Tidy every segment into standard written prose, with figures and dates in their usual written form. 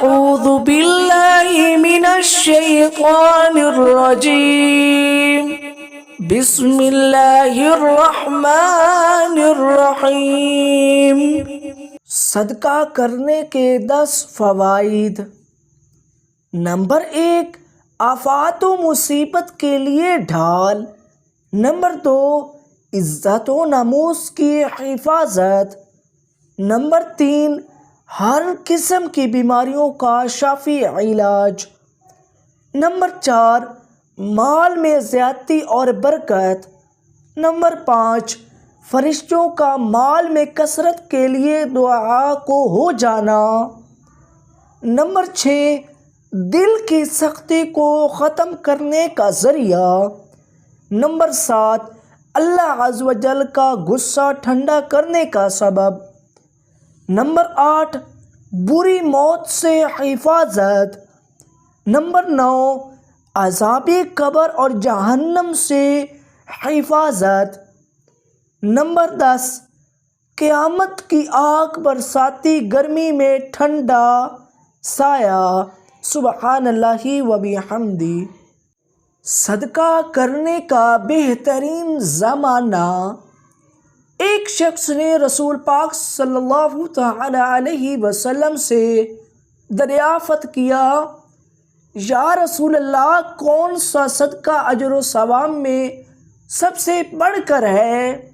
أعوذ بالله من الشيطان الرجيم بسم اللہ الرحمن الرحیم۔ صدقہ کرنے کے 10 فوائد۔ نمبر 1، آفات و مصیبت کے لیے ڈھال۔ نمبر 2، عزت و ناموس کی حفاظت۔ نمبر 3، ہر قسم کی بیماریوں کا شافی علاج۔ نمبر 4، مال میں زیادتی اور برکت۔ نمبر 5، فرشتوں کا مال میں کثرت کے لیے دعا کو ہو جانا۔ نمبر 6، دل کی سختی کو ختم کرنے کا ذریعہ۔ نمبر 7، اللہ عز و جل کا غصہ ٹھنڈا کرنے کا سبب۔ نمبر 8، بری موت سے حفاظت۔ نمبر 9، عذاب قبر اور جہنم سے حفاظت۔ نمبر 10، قیامت کی آگ برساتی گرمی میں ٹھنڈا سایہ۔ سبحان اللہ و بحمدہ۔ صدقہ کرنے کا بہترین زمانہ۔ ایک شخص نے رسول پاک صلی اللہ تعالی علیہ وسلم سے دریافت کیا، یا رسول اللہ، کون سا صدقہ اجر و ثواب میں سب سے بڑھ کر ہے؟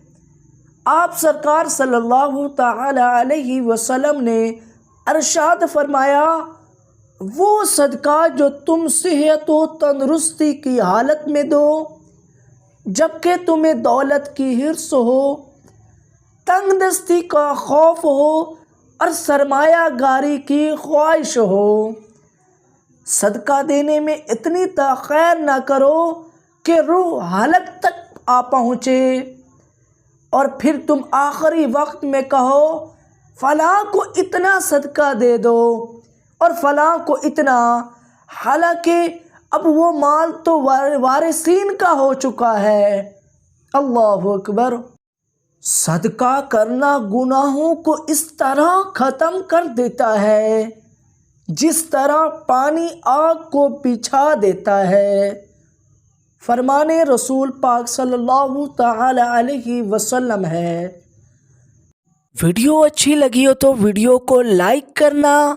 آپ سرکار صلی اللہ تعالی علیہ وسلم نے ارشاد فرمایا، وہ صدقہ جو تم صحت و تندرستی کی حالت میں دو جبکہ تمہیں دولت کی حرص ہو، تنگ دستی کا خوف ہو اور سرمایہ کاری کی خواہش ہو۔ صدقہ دینے میں اتنی تاخیر نہ کرو کہ روح ہلک تک آ پہنچے اور پھر تم آخری وقت میں کہو فلاں کو اتنا صدقہ دے دو اور فلاں کو اتنا، حالانکہ اب وہ مال تو وارثین کا ہو چکا ہے۔ اللہ اکبر۔ صدقہ کرنا گناہوں کو اس طرح ختم کر دیتا ہے جس طرح پانی آگ کو بجھا دیتا ہے۔ فرمان رسول پاک صلی اللہ تعالی علیہ وسلم ہے۔ ویڈیو اچھی لگی ہو تو ویڈیو کو لائک کرنا،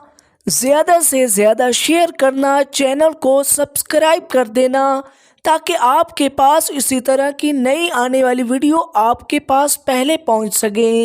زیادہ سے زیادہ شیئر کرنا، چینل کو سبسکرائب کر دینا تاکہ آپ کے پاس اسی طرح کی نئی آنے والی ویڈیو آپ کے پاس پہلے پہنچ سکیں۔